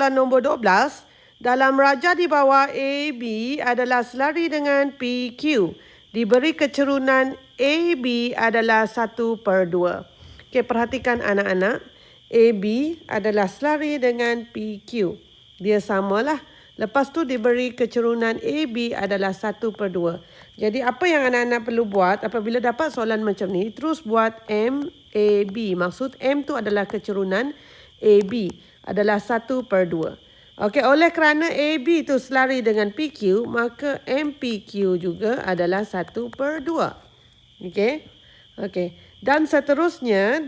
Soalan nombor 12. Dalam raja di bawah AB adalah selari dengan PQ. Diberi kecerunan AB adalah 1/2. Okey, perhatikan anak-anak. AB adalah selari dengan PQ. Dia samalah. Lepas tu diberi kecerunan AB adalah 1/2. Jadi apa yang anak-anak perlu buat apabila dapat soalan macam ni, terus buat MAB. Maksud M tu adalah kecerunan, AB adalah 1/2. Okey, oleh kerana AB tu selari dengan PQ, maka MPQ juga adalah 1/2. Okey. Okey. Dan seterusnya,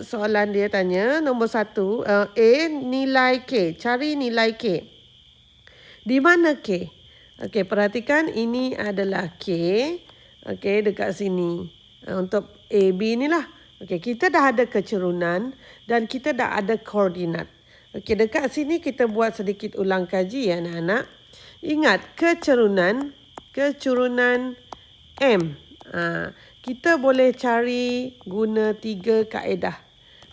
soalan dia tanya, nombor 1, A, nilai K. Cari nilai K. Di mana K? Okey, perhatikan ini adalah K. Okey, dekat sini. Untuk AB ni lah. Okey, kita dah ada kecerunan dan kita dah ada koordinat. Okey, dekat sini kita buat sedikit ulang kaji ya anak-anak. Ingat, kecerunan M. Kita boleh cari guna 3 kaedah.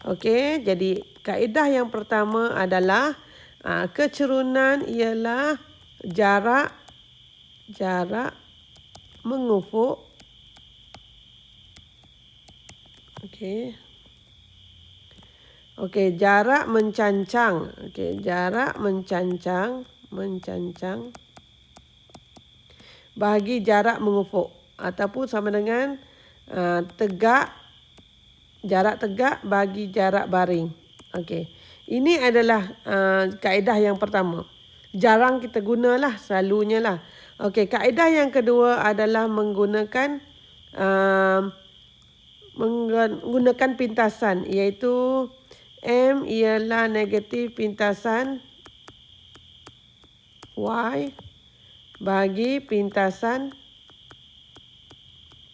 Okey, jadi kaedah yang pertama adalah kecerunan ialah jarak mengufuk. Okey. Okey, jarak mencancang. Okey, jarak mencancang bahagi jarak mengufuk ataupun sama dengan jarak tegak bagi jarak baring. Okey. Ini adalah kaedah yang pertama. Jarang kita gunalah, selalunya lah. Okey, kaedah yang kedua adalah menggunakan pintasan, iaitu M ialah negatif pintasan Y bagi pintasan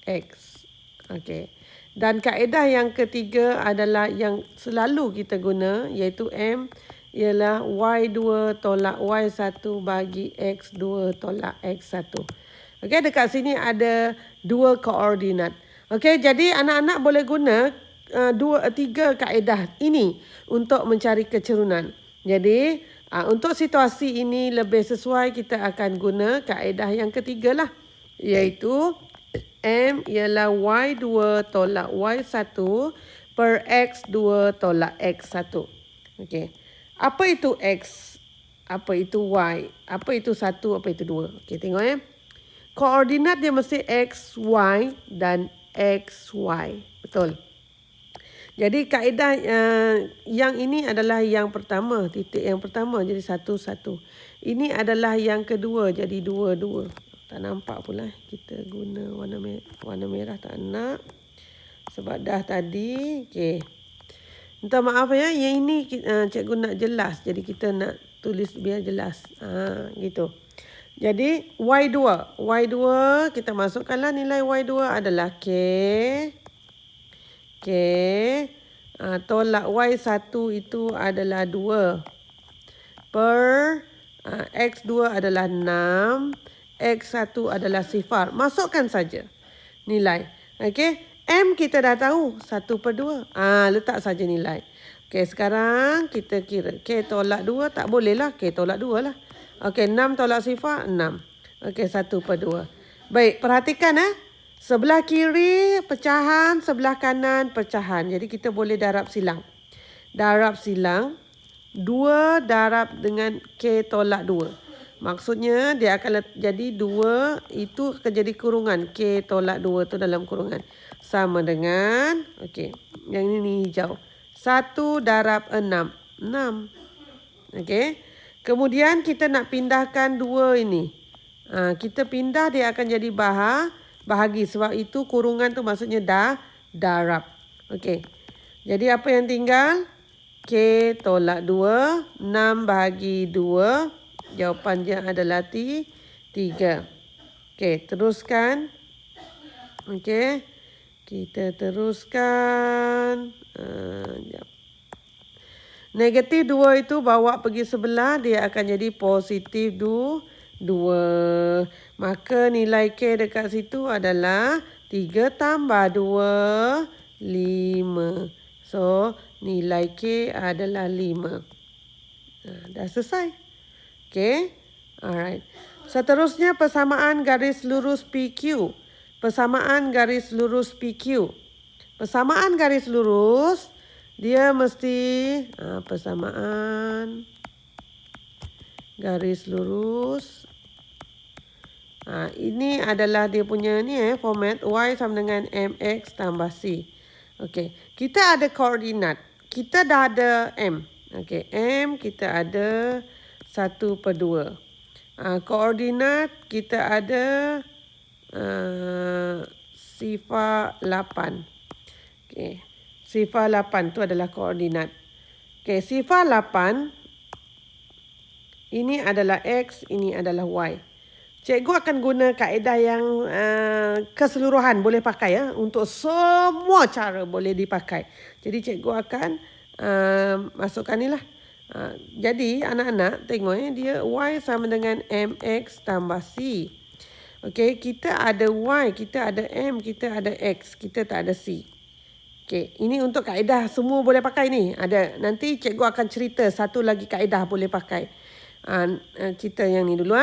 X. Okey. Dan kaedah yang ketiga adalah yang selalu kita guna, iaitu M ialah Y2 tolak Y1 bagi X2 tolak X1. Okey, dekat sini ada 2 koordinat. Okey, jadi anak-anak boleh guna 3 kaedah ini untuk mencari kecerunan. Jadi, untuk situasi ini lebih sesuai, kita akan guna kaedah yang ketiga lah, iaitu M ialah Y2 tolak Y1 per X2 tolak X1. Okey. Apa itu X? Apa itu Y? Apa itu 1? Apa itu 2? Okey, tengok ya. Koordinat dia mesti X, Y dan XY. Betul. Jadi kaedah yang ini adalah yang pertama, titik yang pertama, jadi 1, 1. Ini adalah yang kedua, jadi 2, 2. Tak nampak pula. Kita guna warna merah tak nak. Sebab dah tadi. Okey. Minta maaf ya. Yang ini cikgu nak jelas. Jadi kita nak tulis biar jelas. Gitu. Jadi Y2. Y2 kita masukkanlah nilai Y2 adalah K. Tolak Y1 itu adalah 2. Per X2 adalah 6. X1 adalah sifar. Masukkan saja nilai. Okey. M kita dah tahu. 1/2. Letak saja nilai. Okey, sekarang kita kira. K tolak 2 tak boleh lah. K tolak 2 lah. Okey, 6 tolak sifar 6. Okey, 1/2. Baik, perhatikan sebelah kiri pecahan, sebelah kanan pecahan. Jadi kita boleh darab silang. Darab silang. 2 darab dengan K tolak 2. Maksudnya dia akan jadi 2 itu akan jadi kurungan. K tolak 2 tu dalam kurungan. Sama dengan, okey, yang ini hijau. 1 darab 6. 6. Okey. Kemudian kita nak pindahkan 2 ini. Kita pindah dia akan jadi bahagi. Sebab itu kurungan tu maksudnya darab. Okey. Jadi apa yang tinggal? K tolak 2. 6 bahagi 2. Jawapannya adalah 3. Okey, teruskan. Okey. Kita teruskan. Negatif 2 itu bawa pergi sebelah, dia akan jadi positif 2. Maka nilai K dekat situ adalah 3 tambah 2, 5. So, nilai K adalah 5. Dah selesai. Okay. Alright. Seterusnya persamaan garis lurus PQ. Persamaan garis lurus PQ. Persamaan garis lurus, dia mesti persamaan garis lurus. Ini adalah dia punya ni format y sama dengan mx tambah c. Okey, kita ada koordinat. Kita dah ada m. Okey, m kita ada 1/2. Koordinat kita ada sifar 8. Okey, sifar 8 tu adalah koordinat. Okey, sifar 8 ini adalah x, ini adalah y. Cikgu akan guna kaedah yang keseluruhan boleh pakai ya. Untuk semua cara boleh dipakai. Jadi cikgu akan masukkan ni lah. Jadi anak-anak tengok dia y sama dengan mx tambah c. Okey, kita ada y, kita ada m, kita ada x, kita tak ada c. Okey, ini untuk kaedah semua boleh pakai ni. Ada, nanti cikgu akan cerita satu lagi kaedah boleh pakai. Kita yang ni dulu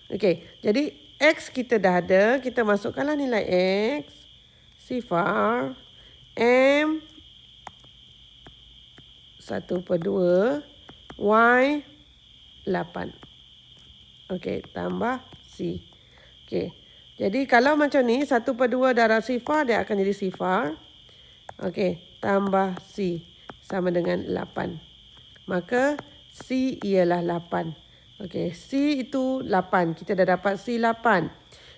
Okey, jadi x kita dah ada, kita masukkanlah nilai x, sifar, m 1/2, y 8. Okey, tambah c. Okey, jadi kalau macam ni, 1/2 darab sifar, dia akan jadi sifar. Okey, tambah c sama dengan 8. Maka c ialah 8. Okey, C itu 8. Kita dah dapat C 8.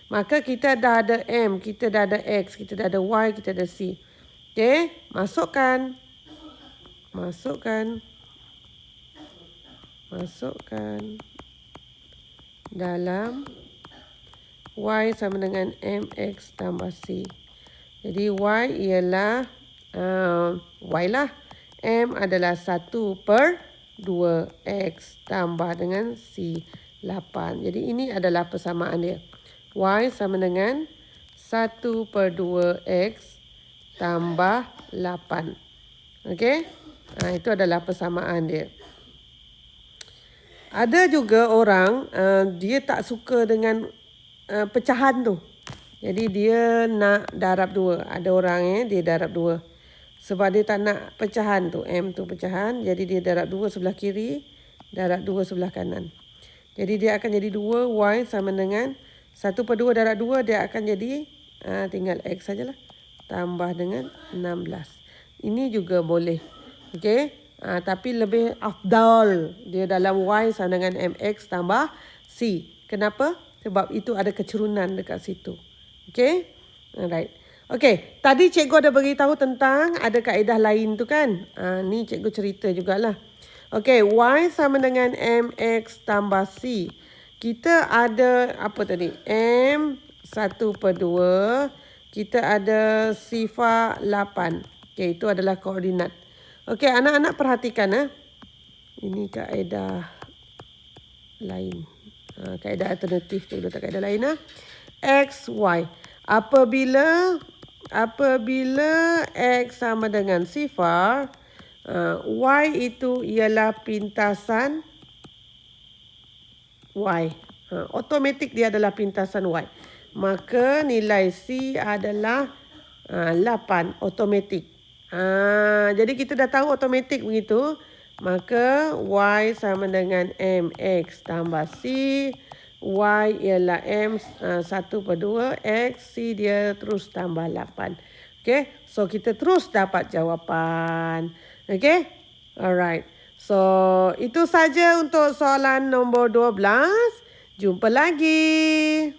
Maka kita dah ada M, kita dah ada X, kita dah ada Y, kita ada C. Okey, masukkan. Masukkan dalam Y sama dengan MX tambah C. Jadi Y ialah Y lah. M adalah 1/2. 2x tambah dengan C 8. Jadi ini adalah persamaan dia. Y sama dengan 1/2x tambah 8. Okey? Itu adalah persamaan dia. Ada juga orang dia tak suka dengan pecahan tu. Jadi dia nak darab 2. Ada orang dia darab 2. Sebab dia tak nak pecahan tu. M tu pecahan. Jadi dia darab 2 sebelah kiri. Darab 2 sebelah kanan. Jadi dia akan jadi 2. Y sama dengan 1/2 darab 2. Dia akan jadi tinggal X sajalah. Tambah dengan 16. Ini juga boleh. Okey. Tapi lebih afdal. Dia dalam Y sama dengan MX tambah C. Kenapa? Sebab itu ada kecerunan dekat situ. Okey. Alright. Okey, tadi cikgu ada beritahu tentang ada kaedah lain tu kan. Ni cikgu cerita jugalah. Okey, Y sama dengan MX tambah C. Kita ada apa tadi? M 1/2. Kita ada sifar 8. Okey, itu adalah koordinat. Okey, anak-anak perhatikan Ini kaedah lain. Kaedah alternatif cikgu letak kaedah lain X, Y. Apabila X sama dengan sifar, Y itu ialah pintasan Y. Automatik dia adalah pintasan Y. Maka nilai C adalah 8. Automatik. Jadi kita dah tahu automatik begitu. Maka Y sama dengan MX tambah C. Y ialah M 1/2 X, C dia terus tambah 8. Okay, so kita terus dapat jawapan. Okay, alright. So itu saja untuk soalan nombor 12. Jumpa lagi.